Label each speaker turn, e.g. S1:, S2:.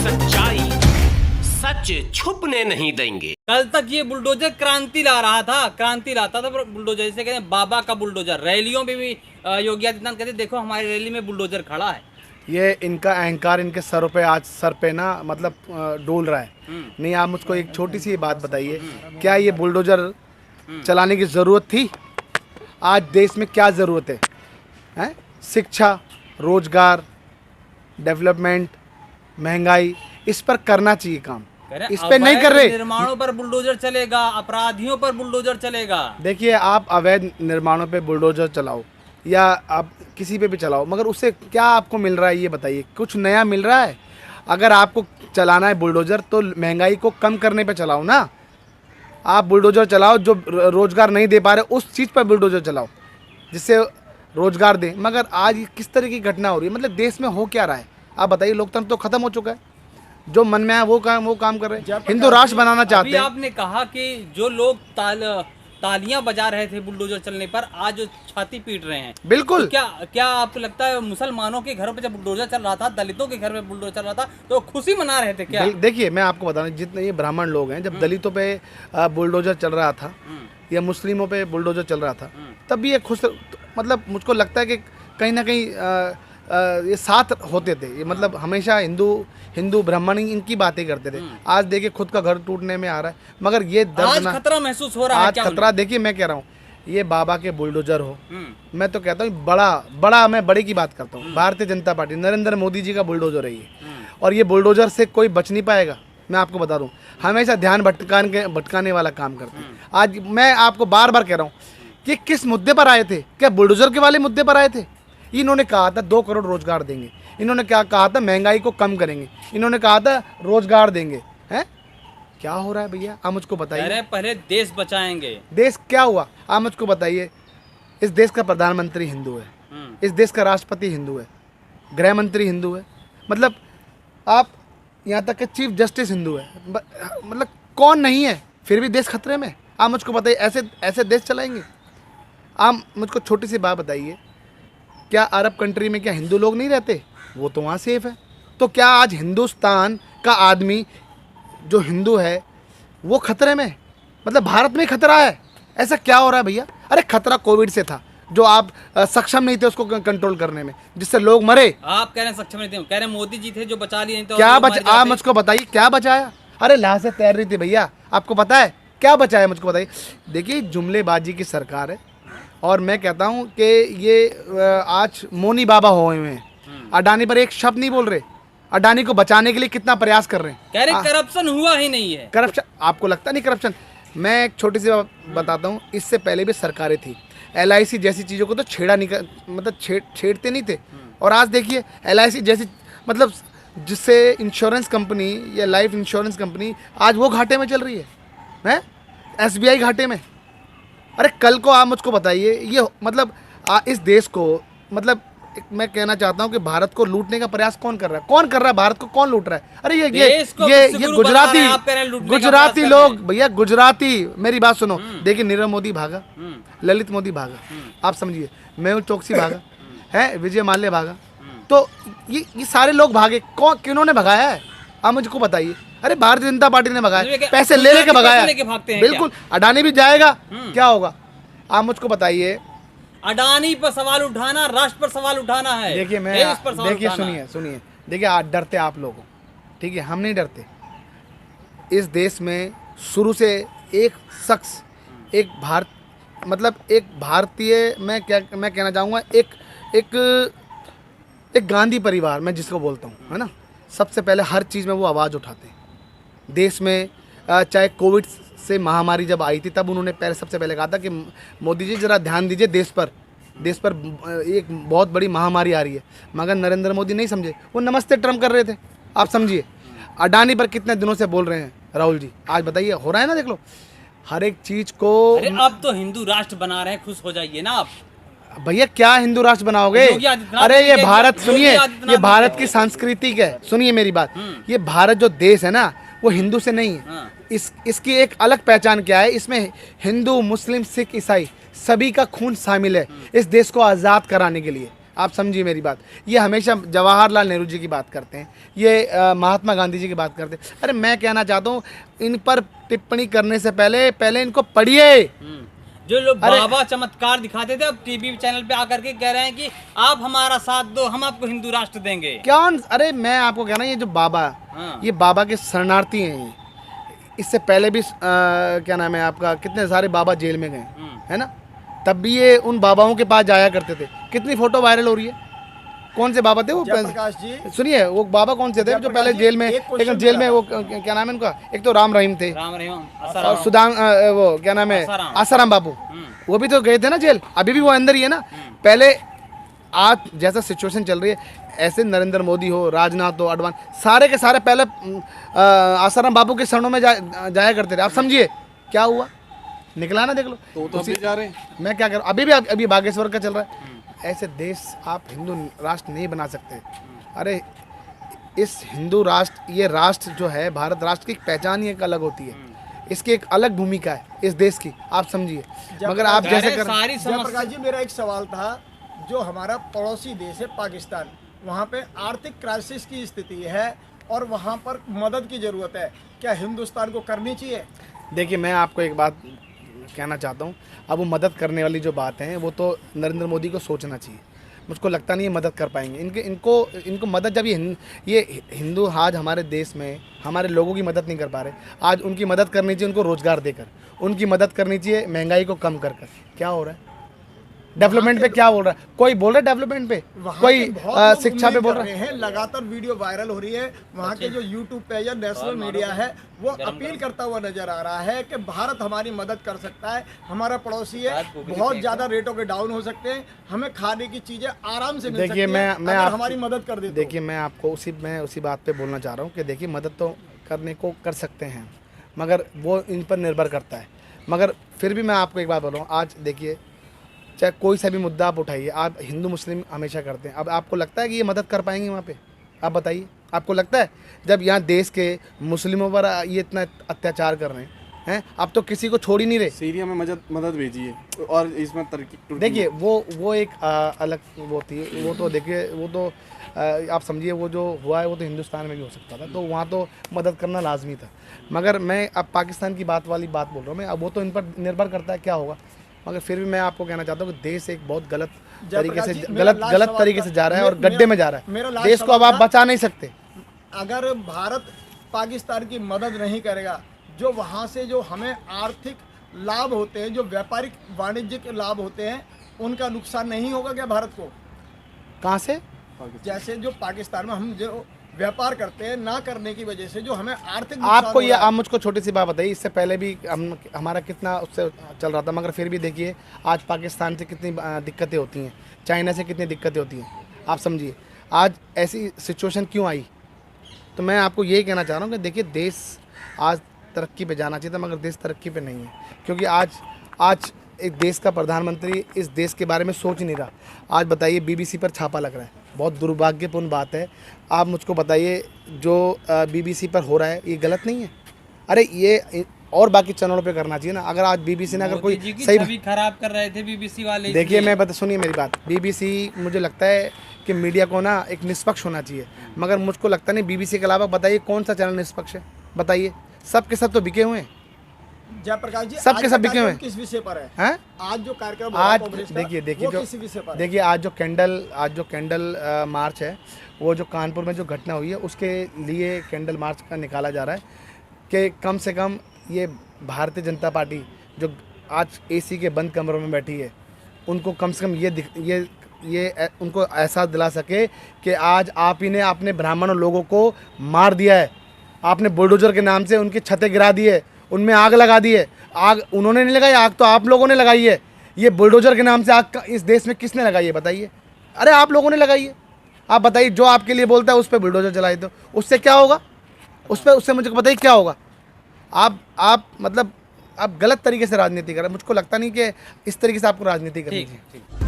S1: सच्चाई सच छुपने नहीं देंगे।
S2: कल तक ये बुलडोजर क्रांति ला रहा था, क्रांति लाता था। बुलडोजर जैसे कहते हैं बाबा का बुलडोजर, रैलियों में भी योगी आदित्यनाथ कहते देखो हमारी रैली में बुलडोजर खड़ा है।
S3: ये इनका अहंकार इनके सरों पे आज सर पे ना मतलब डोल रहा है। नहीं, आप मुझको एक छोटी सी बात बताइए, क्या ये बुलडोजर चलाने की ज़रूरत थी? आज देश में क्या ज़रूरत है? हैं? शिक्षा, रोजगार, डेवलपमेंट, महंगाई, इस पर करना चाहिए काम। इस पे नहीं कर रहे।
S2: निर्माणों पर बुलडोजर चलेगा, अपराधियों पर बुलडोजर चलेगा।
S3: देखिए, आप अवैध निर्माणों पे बुलडोजर चलाओ या आप किसी पे भी चलाओ, मगर उससे क्या आपको मिल रहा है ये बताइए? कुछ नया मिल रहा है? अगर आपको चलाना है बुलडोजर तो महंगाई को कम करने पे चलाओ ना। आप बुलडोजर चलाओ जो रोजगार नहीं दे पा रहे उस चीज़ पर बुलडोजर चलाओ जिससे रोजगार दे। मगर आज किस तरह की घटना हो रही है? मतलब देश में हो क्या रहा है आप बताइए? लोकतंत्र तो खत्म हो चुका है। जो मन में आया वो काम कर रहे हैं। हिंदू राष्ट्र बनाना चाहते हैं।
S2: आपने कहा कि जो लोग तालियां बजा रहे थे बुलडोजर चलने पर, आज छाती पीट रहे हैं।
S3: बिल्कुल।
S2: तो क्या आपको लगता है मुसलमानों के घरों पे जब बुलडोजर चल रहा था, दलितों के घर में बुलडोजर चल रहा था, तो खुशी मना रहे थे क्या?
S3: देखिए, मैं आपको बता रहा हूँ, जितने ये ब्राह्मण लोग हैं, जब दलितों पे बुलडोजर चल रहा था या मुस्लिमों पे बुलडोजर चल रहा था, तब भी ये खुश, मतलब मुझको लगता है कि कहीं ना कहीं ये साथ होते थे। ये मतलब हमेशा हिंदू ब्राह्मण इनकी बातें करते थे। आज देखिए खुद का घर टूटने में आ रहा है। मगर ये
S2: आज खतरा महसूस हो रहा है।
S3: आज खतरा देखिए, मैं कह रहा हूँ ये बाबा के बुलडोजर हो, मैं तो कहता हूँ बड़ा मैं बड़े की बात करता हूँ। भारतीय जनता पार्टी नरेंद्र मोदी जी का बुलडोजर है ये, और ये बुलडोजर से कोई बच नहीं पाएगा। मैं आपको बता दूँ, हमेशा ध्यान भटकाने वाला काम करते हैं। आज मैं आपको बार बार कह रहा हूँ कि किस मुद्दे पर आए थे? क्या बुलडोजर के वाले मुद्दे पर आए थे? इन्होंने कहा था 2 करोड़ रोजगार देंगे, इन्होंने क्या कहा था? महंगाई को कम करेंगे, इन्होंने कहा था रोजगार देंगे। हैं? क्या हो रहा है भैया? आप मुझको बताइए।
S2: पहले देश बचाएंगे।
S3: देश क्या हुआ? आप मुझको बताइए। इस देश का प्रधानमंत्री हिंदू है, इस देश का राष्ट्रपति हिंदू है, गृह मंत्री हिंदू है, मतलब आप यहाँ तक कि चीफ जस्टिस हिंदू है। मतलब कौन नहीं है? फिर भी देश खतरे में। आप मुझको बताइए, ऐसे देश चलाएंगे? आप मुझको छोटी सी बात बताइए, क्या अरब कंट्री में क्या हिंदू लोग नहीं रहते? वो तो वहाँ सेफ है। तो क्या आज हिंदुस्तान का आदमी जो हिंदू है वो खतरे में? मतलब भारत में खतरा है? ऐसा क्या हो रहा है भैया? अरे खतरा कोविड से था, जो आप सक्षम नहीं थे उसको कंट्रोल करने में, जिससे लोग मरे।
S2: आप कह रहे हैं सक्षम नहीं थे, कह रहे हैं मोदी जी थे जो बचा लिए। तो
S3: क्या आप मुझको बताइए क्या बचाया? अरे लाश से तैर रही थी भैया, आपको पता है क्या बचाया? मुझको बताइए। देखिए, जुमलेबाजी की सरकार है, और मैं कहता हूँ कि ये आज मोनी बाबा हुए हैं। अडानी पर एक शब्द नहीं बोल रहे। अडानी को बचाने के लिए कितना प्रयास कर रहे हैं।
S2: कह रहे करप्शन हुआ ही नहीं है।
S3: करप्शन आपको लगता नहीं? करप्शन मैं एक छोटी सी बात बताता हूँ। इससे पहले भी सरकारें थी, LIC जैसी चीज़ों को तो छेड़ते नहीं थे। और आज देखिए LIC जैसी, मतलब जिससे इंश्योरेंस कंपनी या लाइफ इंश्योरेंस कंपनी, आज वो घाटे में चल रही है। SBI घाटे में। अरे कल को आप मुझको बताइए, ये मतलब इस देश को, मतलब मैं कहना चाहता हूँ कि भारत को लूटने का प्रयास कौन कर रहा है? कौन कर रहा है? भारत को कौन लूट रहा है? अरे ये गुजराती लोग भैया, गुजराती। मेरी बात सुनो। देखिए, नीरव मोदी भागा, ललित मोदी भागा, आप समझिए, मेहुल चोकसी भागा है, विजय माल्या भागा। तो ये सारे लोग भागे। किन्होंने भगाया है? आप मुझको बताइए। अरे भारतीय जनता पार्टी ने भगाया, पैसे ले लेके भगाया। बिल्कुल। अडानी भी जाएगा, क्या होगा? आप मुझको बताइए।
S2: अडानी पर सवाल उठाना, राष्ट्र पर सवाल उठाना है।
S3: देखिए सुनिए, देखिए आज डरते आप लोग, ठीक है? हम नहीं डरते। इस देश में शुरू से एक शख्स, एक भारतीय, मैं कहना चाहूँगा, एक गांधी परिवार, मैं जिसको बोलता हूँ, है ना, सबसे पहले हर चीज़ में वो आवाज़ उठाते हैं। देश में चाहे कोविड से महामारी जब आई थी, तब उन्होंने सबसे पहले कहा था कि मोदी जी ज़रा ध्यान दीजिए, देश पर एक बहुत बड़ी महामारी आ रही है। मगर नरेंद्र मोदी नहीं समझे, वो नमस्ते ट्रम्प कर रहे थे। आप समझिए। अडानी पर कितने दिनों से बोल रहे हैं राहुल जी, आज बताइए, हो रहा है ना? देख लो हर एक चीज़ को।
S2: अब तो हिंदू राष्ट्र बना रहे हैं, खुश हो जाइए ना आप।
S3: भैया क्या हिंदू राष्ट्र बनाओगे? अरे ये भारत, सुनिए, ये भारत की सांस्कृतिक है। सुनिए मेरी बात, ये भारत जो देश है ना, वो हिंदू से नहीं है। इसकी एक अलग पहचान क्या है? इसमें हिंदू, मुस्लिम, सिख, ईसाई सभी का खून शामिल है इस देश को आज़ाद कराने के लिए। आप समझिए मेरी बात। ये हमेशा जवाहरलाल नेहरू जी की बात करते हैं, ये महात्मा गांधी जी की बात करते हैं। अरे मैं कहना चाहता हूँ, इन पर टिप्पणी करने से पहले इनको पढ़िए।
S2: जो लोग बाबा चमत्कार दिखाते थे, अब टीवी चैनल पे आकर के कह रहे हैं कि आप हमारा साथ दो, हम आपको हिंदू राष्ट्र देंगे।
S3: कौन? अरे मैं आपको कहना, ये जो बाबा, ये बाबा के शरणार्थी हैं। ये इससे पहले भी क्या नाम है आपका, कितने सारे बाबा जेल में गए, है ना? तब भी ये उन बाबाओं के पास जाया करते थे। कितनी फोटो वायरल हो रही है। कौन से बाबा थे वो?
S4: जयप्रकाश जी,
S3: सुनिए, वो बाबा कौन से थे जो पहले जेल में, लेकिन जेल में वो क्या नाम है उनका, एक तो राम रहीम थे और सुदाम, वो क्या नाम है, आसाराम बाबू, वो भी तो गए थे ना जेल। अभी भी वो अंदर ही है ना। पहले आज जैसा सिचुएशन चल रही है, ऐसे नरेंद्र मोदी हो, राजनाथ हो, अडवाणी, सारे के सारे पहले आसाराम बाबू के शरणों में जाया करते थे। आप समझिए क्या हुआ, निकला ना, देख लो।
S4: तो अभी जा रहे हैं।
S3: मैं क्या कर, अभी बागेश्वर का चल रहा है। ऐसे देश आप हिंदू राष्ट्र नहीं बना सकते। अरे इस हिंदू राष्ट्र, ये राष्ट्र जो है, भारत राष्ट्र की एक पहचान ही एक अलग होती है, इसकी एक अलग भूमिका है इस देश की, आप समझिए। मगर आप जैसे कर,
S4: जयप्रकाश जी, मेरा एक सवाल था, जो हमारा पड़ोसी देश है पाकिस्तान, वहाँ पे आर्थिक क्राइसिस की स्थिति है और वहाँ पर मदद की ज़रूरत है, क्या हिंदुस्तान को करनी चाहिए? देखिए,
S3: मैं आपको एक बात कहना चाहता हूँ। अब वो मदद करने वाली जो बात है, वो तो नरेंद्र मोदी को सोचना चाहिए। मुझको लगता नहीं है मदद कर पाएंगे। इनको मदद, जब ये हिंदू आज हमारे देश में हमारे लोगों की मदद नहीं कर पा रहे, आज उनकी मदद करनी चाहिए, उनको रोज़गार देकर उनकी मदद करनी चाहिए, महंगाई को कम कर। क्या हो रहा है डेवलपमेंट पे? क्या बोल रहा है कोई? बोल रहा है डेवलपमेंट पे, कोई शिक्षा पे बोल रहा है।
S4: लगातार वीडियो वायरल हो रही है, वहाँ के जो यूट्यूब पे या नेशनल मीडिया है वो अपील करता हुआ नजर आ रहा है कि भारत हमारी मदद कर सकता है, हमारा पड़ोसी है, बहुत ज्यादा रेटों के डाउन हो सकते हैं, हमें खाने की चीजें आराम से मिल सकती हैं अगर हमारी मदद कर देते।
S3: देखिए, मैं आपको उसी बात पे बोलना चाह रहा हूँ कि देखिए, मदद तो करने को कर सकते हैं, मगर वो इन पर निर्भर करता है। मगर फिर भी मैं आपको एक बात बोल रहा हूँ, आज देखिए, चाहे कोई सा भी मुद्दा आप उठाइए, आप हिंदू मुस्लिम हमेशा करते हैं। अब आपको लगता है कि ये मदद कर पाएंगे वहाँ पे? आप बताइए, आपको लगता है? जब यहाँ देश के मुस्लिमों पर ये इतना अत्याचार कर रहे हैं, अब तो किसी को छोड़ ही नहीं रहे।
S4: सीरिया में मदद भेजी है और इसमें तरक्की।
S3: देखिए, वो एक अलग वो थी, वो तो देखिए, वो तो आप समझिए, वो जो हुआ है वो तो हिंदुस्तान में भी हो सकता था, तो वहाँ तो मदद करना लाजमी था। मगर मैं अब पाकिस्तान की बात बोल रहा हूँ मैं। अब वो तो इन पर निर्भर करता है क्या होगा। मगर फिर भी मैं आपको कहना चाहता हूँ कि देश एक बहुत गलत तरीके से जा रहा है और गड्ढे में जा रहा है। देश को अब आप बचा नहीं सकते।
S4: अगर भारत पाकिस्तान की मदद नहीं करेगा, जो वहाँ से जो हमें आर्थिक लाभ होते हैं, जो व्यापारिक वाणिज्यिक लाभ होते हैं, उनका नुकसान नहीं होगा क्या भारत को?
S3: कहाँ से?
S4: जैसे जो पाकिस्तान में हम जो व्यापार करते हैं, ना करने की वजह से जो हमें आर्थिक,
S3: आपको ये, आप मुझको छोटी सी बात बताइए, इससे पहले भी हमारा कितना उससे चल रहा था, मगर फिर भी देखिए आज पाकिस्तान से कितनी दिक्कतें होती हैं, चाइना से कितनी दिक्कतें होती हैं। आप समझिए आज ऐसी सिचुएशन क्यों आई। तो मैं आपको यही कहना चाह रहा हूँ कि देखिए, देश आज तरक्की पे जाना चाहिए था, मगर देश तरक्की पे नहीं है, क्योंकि आज एक देश का प्रधानमंत्री इस देश के बारे में सोच नहीं रहा। आज बताइए, BBC पर छापा लग रहा है, बहुत दुर्भाग्यपूर्ण बात है। आप मुझको बताइए, जो BBC पर हो रहा है ये गलत नहीं है? अरे ये और बाकी चैनलों पे करना चाहिए ना। अगर आज BBC ने अगर कोई सही
S2: खराब कर रहे थे BBC वाले,
S3: देखिए मैं सुनिए मेरी बात, BBC मुझे लगता है कि मीडिया को ना एक निष्पक्ष होना चाहिए, मगर मुझको लगता नहीं BBC के अलावा बताइए कौन सा चैनल निष्पक्ष है, बताइए। सब के सब तो बिके हुए हैं।
S4: जयप्रकाश जी,
S3: सबके सब बिके हुए हैं।
S4: किस विषय पर है?
S3: हैं?
S4: आज जो कार्यक्रम,
S3: आज देखिए आज जो कैंडल मार्च है, वो जो कानपुर में जो घटना हुई है, उसके लिए कैंडल मार्च का निकाला जा रहा है कि कम से कम ये भारतीय जनता पार्टी जो आज AC के बंद कमरों में बैठी है, उनको कम से कम ये उनको एहसास दिला सके कि आज आप ही ने अपने ब्राह्मण लोगों को मार दिया है। आपने बुलडोजर के नाम से उनकी छतें गिरा दी है, उनमें आग लगा दी है। आग उन्होंने नहीं लगाई, आग तो आप लोगों ने लगाई है। ये बुलडोजर के नाम से आग इस देश में किसने लगाई है बताइए? अरे आप लोगों ने लगाई है। आप बताइए, जो आपके लिए बोलता है उस पर बुलडोजर चलाई दो, उससे क्या होगा? उससे मुझे बताइए क्या होगा? आप मतलब आप गलत तरीके से राजनीति कर रहे हैं। मुझको लगता नहीं कि इस तरीके से आपको राजनीति करनी चाहिए।